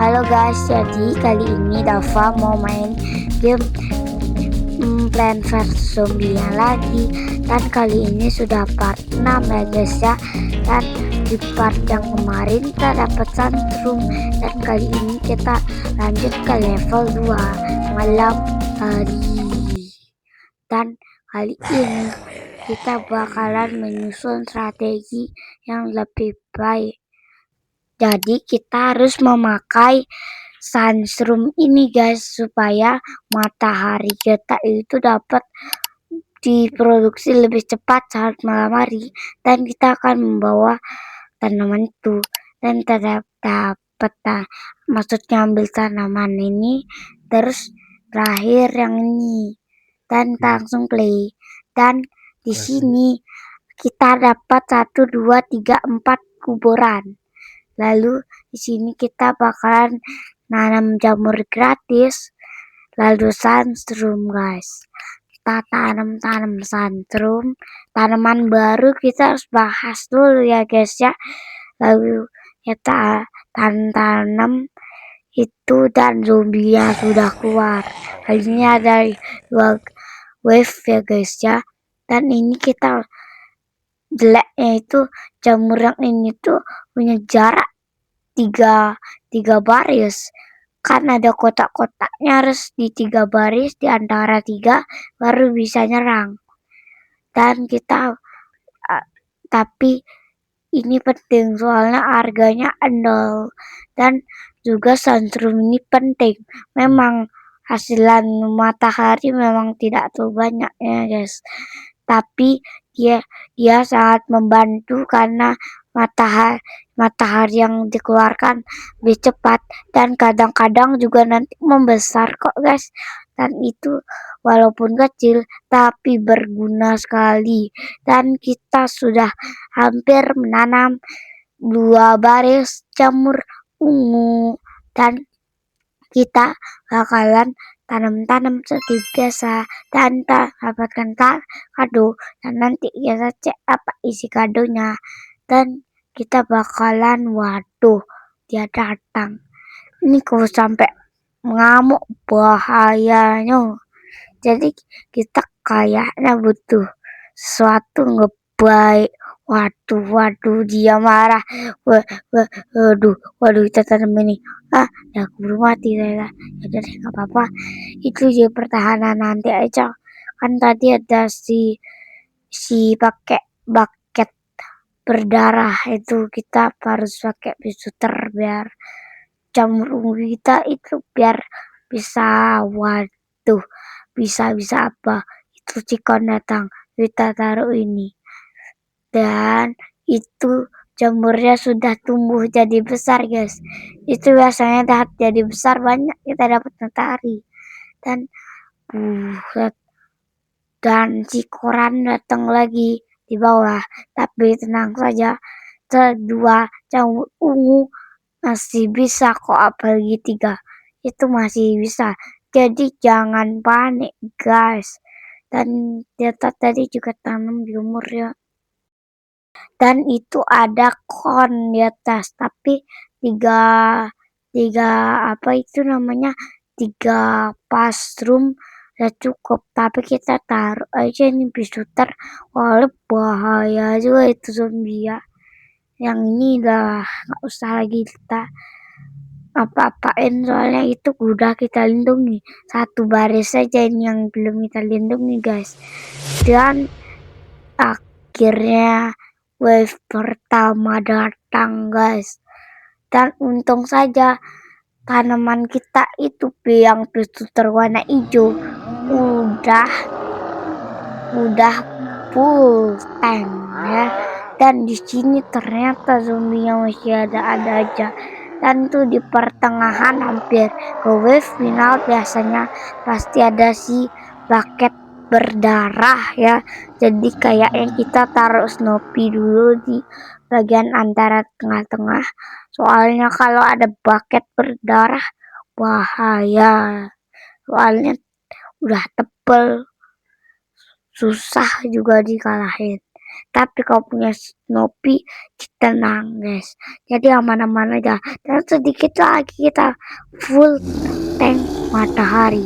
Halo guys, jadi kali ini Dava mau main game Plant vs Zombie lagi. Dan kali ini sudah part 6 ya guys ya. Dan di part yang kemarin kita dapat sandrum. Dan kali ini kita lanjut ke level 2 malam hari. Dan kali ini kita bakalan menyusun strategi yang lebih baik. Jadi kita harus memakai sunroom ini guys, supaya matahari kita itu dapat diproduksi lebih cepat saat malam hari, dan kita akan membawa tanaman itu dan dapat maksudnya ambil tanaman ini terus terakhir yang ini, dan kita langsung play. Dan di sini kita dapat 1 2 3 4 kuburan. Lalu di sini kita bakalan nanam jamur gratis, lalu sunroom guys. Kita tanam sunroom, tanaman baru kita harus bahas dulu ya guys ya. Lalu kita tanam itu dan zombie-nya sudah keluar. Kali ini ada 2 wave ya guys ya. Dan ini kita jeleknya itu jamur yang ini tuh punya jarak tiga baris, kan ada kotak-kotaknya, harus di 3 baris, di antara 3 baru bisa nyerang. Dan kita tapi ini penting soalnya harganya andal, dan juga sunroom ini penting. Memang hasilan matahari memang tidak terlalu banyak ya guys, tapi dia sangat membantu karena matahari yang dikeluarkan lebih cepat, dan kadang-kadang juga nanti membesar kok guys. Dan itu walaupun kecil tapi berguna sekali. Dan kita sudah hampir menanam 2 baris jamur ungu, dan kita bakalan tanam seperti biasa dan dapatkan kado, dan nanti kita cek apa isi kadonya. Dan kita bakalan, waduh, dia datang ini kalau sampai mengamuk bahayanya. Jadi kita kayaknya butuh sesuatu ngebaik. Waduh, dia marah. Waduh, kita tanam ini. Ya keburu mati saya. Ya udah nggak apa-apa. Itu jadi pertahanan nanti aja. Kan tadi ada si pakai bucket berdarah, itu kita harus pakai bisuter biar jamur ungu kita itu biar bisa, waduh, bisa apa itu cikon datang, kita taruh ini, dan itu jamurnya sudah tumbuh jadi besar guys. Itu biasanya jadi besar banyak kita dapat matahari. Dan si koran datang lagi di bawah, tapi tenang saja, kedua jamur ungu masih bisa kok, apalagi 3 itu masih bisa. Jadi jangan panik guys. Dan kita tadi juga tanam jamur ya, dan itu ada kon di atas, tapi tiga apa itu namanya, 3 mushroom ya cukup. Tapi kita taruh aja ini bisuter, walaupun bahaya juga itu zombie ya. Yang ini udah nggak usah lagi kita apa-apain, soalnya itu udah kita lindungi. 1 baris saja ini yang belum kita lindungi guys. Dan akhirnya wave pertama datang guys, dan untung saja tanaman kita itu yang bisuter warna hijau udah full tank ya. Dan di sini ternyata zombie yang masih ada aja. Dan tuh di pertengahan hampir ke wave final biasanya pasti ada si bucket berdarah ya. Jadi kayaknya kita taruh Snoopy dulu di bagian antara tengah-tengah, soalnya kalau ada bucket berdarah bahaya, soalnya udah tebel, susah juga dikalahin. Tapi kalau punya Snoopy tenang guys, jadi aman-aman aja. Dan sedikit lagi kita full tank matahari.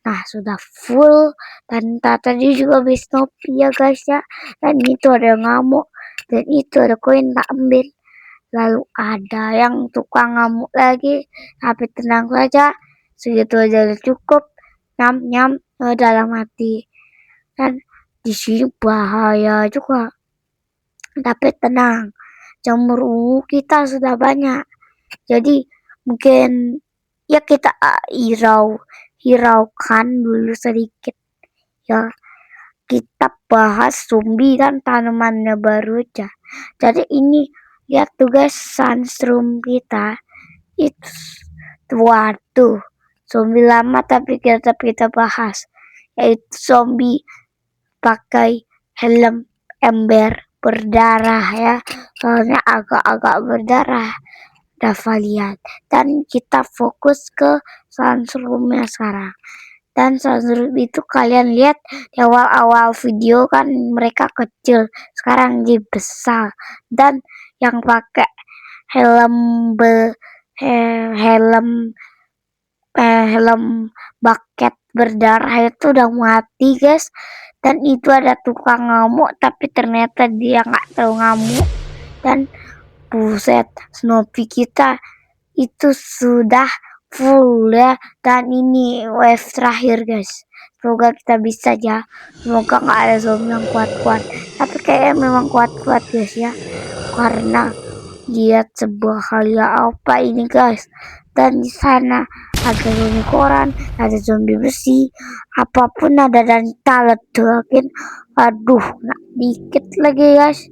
Nah sudah full, dan tadi juga beli Snoopy ya guys ya. Dan itu ada yang ngamuk, dan itu ada koin tak ambil. Lalu ada yang tukang ngamuk lagi, tapi tenang saja, segitu aja udah cukup. Nyam nyam dalam hati. Dan di sini bahaya juga, tapi tenang, jamur ungu kita sudah banyak. Jadi mungkin ya kita hiraukan dulu sedikit ya. Kita bahas zombie dan tanamannya baru aja. Jadi ini lihat tuh guys, sunroom kita itu waduh, zombie lama tapi kita bahas, yaitu zombie pakai helm ember berdarah ya, soalnya agak-agak berdarah. Dapat lihat, dan kita fokus ke sunroomnya sekarang. Dan sunroom itu kalian lihat di awal-awal video kan mereka kecil, sekarang jadi besar. Dan yang pakai helm helm bucket berdarah itu udah mati guys. Dan itu ada tukang ngamuk, tapi ternyata dia nggak tahu ngamuk. Dan buset, Snoopy kita itu sudah full ya. Dan ini wave terakhir guys, semoga kita bisa ya, semoga nggak ada zombie yang kuat-kuat. Tapi kayaknya memang kuat-kuat guys ya, karena lihat sebuah hal ya apa ini guys. Dan di sana ada zombie koran, ada zombie besi, apapun ada, dan kita ledakin. Aduh, nak dikit lagi guys,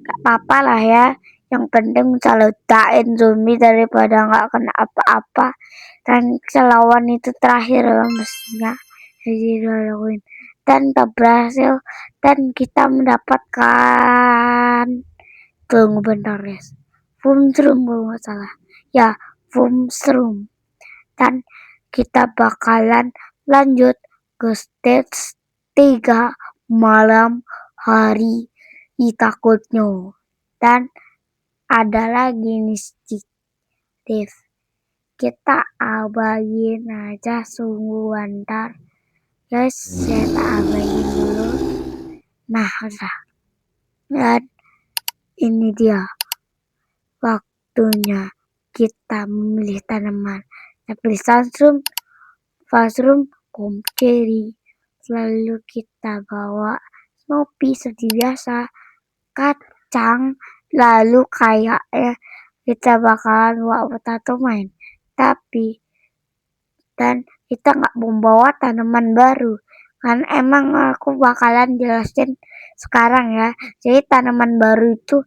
gak apa-apa lah ya, yang penting bisa ledakin zombie daripada nggak kena apa-apa. Dan lawan itu terakhir mestinya, jadi lakuin dan tak berhasil. Dan kita mendapatkan, tunggu bentar guys, Boomshroom kalau nggak salah ya, Boomshroom. Dan kita bakalan lanjut ke stage 3 malam hari takutnya. Dan ada lagi nih Steve, kita abain aja sungguh bentar guys, saya tak abain dulu. Nah udah, dan ini dia waktunya kita memilih tanaman. Kita pilih sunroom, mushroom, pumpkin. Lalu kita bawa Snoopy seperti biasa, kacang. Lalu kayaknya kita bakalan bawa potato main, tapi dan kita nggak membawa tanaman baru, kan emang aku bakalan jelasin sekarang ya. Jadi tanaman baru itu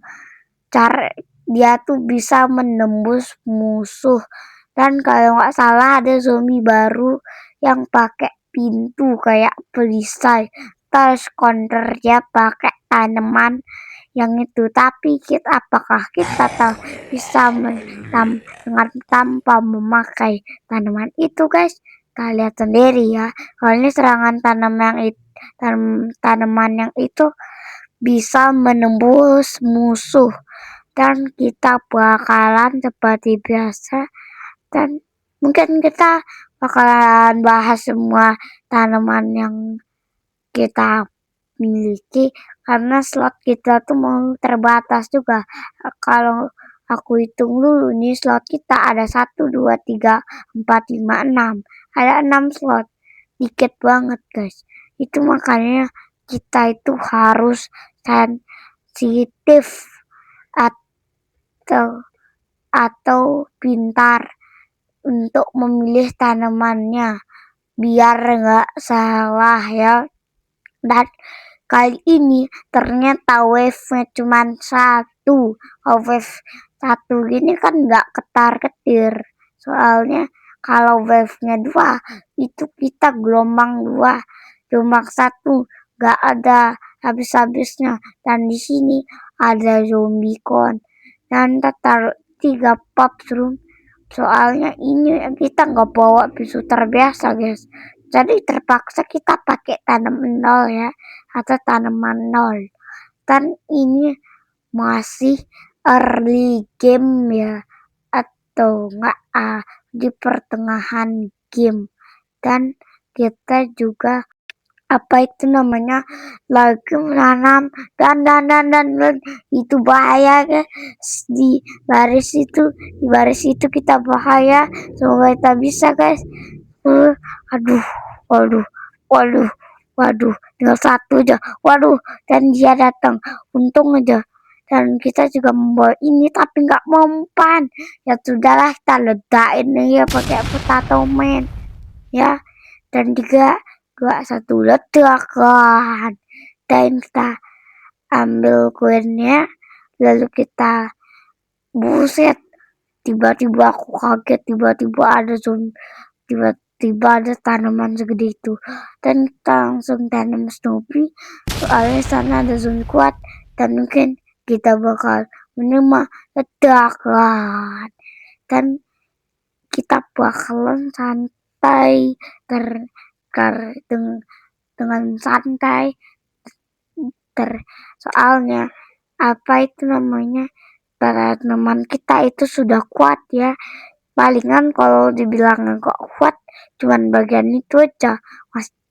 cara dia tuh bisa menembus musuh. Dan kalau nggak salah ada zombie baru yang pakai pintu kayak perisai, terus counter dia pakai tanaman yang itu. Tapi apakah kita tahu bisa dengan tanpa memakai tanaman itu guys? Kita lihat sendiri ya. Kalau ini serangan tanaman yang itu bisa menembus musuh. Dan kita bakalan seperti biasa, dan mungkin kita bakalan bahas semua tanaman yang kita miliki, karena slot kita tuh mau terbatas juga. Kalau aku hitung dulu nih, slot kita ada 1, 2, 3, 4, 5, 6, ada 6 slot, dikit banget guys. Itu makanya kita itu harus sensitif atau pintar untuk memilih tanamannya biar nggak salah ya. Dan kali ini ternyata wave-nya cuma 1. Wave 1 gini kan nggak ketar-ketir, soalnya kalau wave-nya 2 itu kita gelombang 2, gelombang 1 nggak ada habis-habisnya. Dan di sini ada zombie con, dan taruh 3 popshroom, soalnya ini kita nggak bawa pisau terbiasa guys, jadi terpaksa kita pakai tanaman nol ya, atau tanaman nol. Dan ini masih early game ya, atau enggak di pertengahan game. Dan kita juga lagi menanam dan itu bahaya guys. Di baris itu kita bahaya, semoga kita bisa guys. Aduh, waduh, waduh, waduh, tinggal satu aja, waduh, dan dia datang, untung aja. Dan kita juga membawa ini tapi nggak mempan, ya sudahlah, kita ledakin ya pakai potato man ya. Dan 3, 2, 1 ledakan, dan kita ambil koinnya, lalu kita buset, tiba-tiba aku kaget, tiba-tiba ada tanaman segede itu, dan kita langsung tanam Snoopy, soalnya sana ada zombie kuat dan mungkin kita bakal menerima ledakan, dan kita bakalan santai dengan santai soalnya tanaman kita itu sudah kuat ya. Palingan kalau dibilang kok kuat cuman bagian itu aja,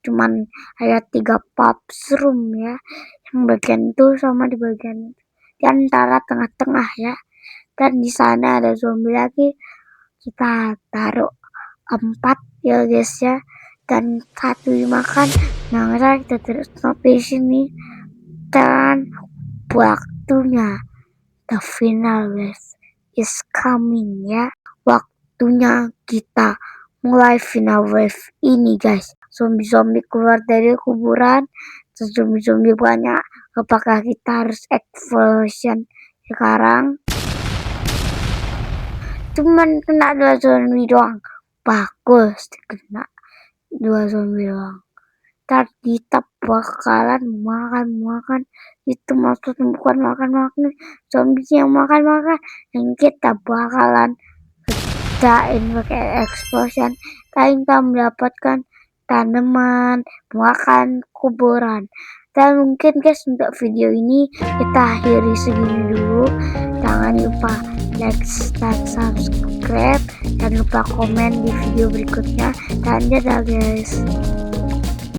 cuman kayak 3 pups room ya, yang bagian itu sama di bagian di antara tengah-tengah ya. Dan di sana ada zombie lagi, kita taruh 4 ya guys ya, dan 1 dimakan. Nah, kita terus sampai sini, dan waktunya the final wave is coming ya. Waktunya kita mulai final wave ini guys. Zombie-zombie keluar dari kuburan, zombie-zombie banyak. Apakah kita harus explosion sekarang? Cuman kena 2 zombie doang, bagus, kena 2 zombie doang. Ntar kita bakalan makan itu, maksudnya bukan makan zombie yang makan, yang kita bakalan ledakin pakai explosion, dan kita mendapatkan tanaman, makan kuburan. Dan mungkin guys, untuk video ini kita akhiri segini dulu. Jangan lupa like dan subscribe, dan lupa komen di video berikutnya, dan dadah guys.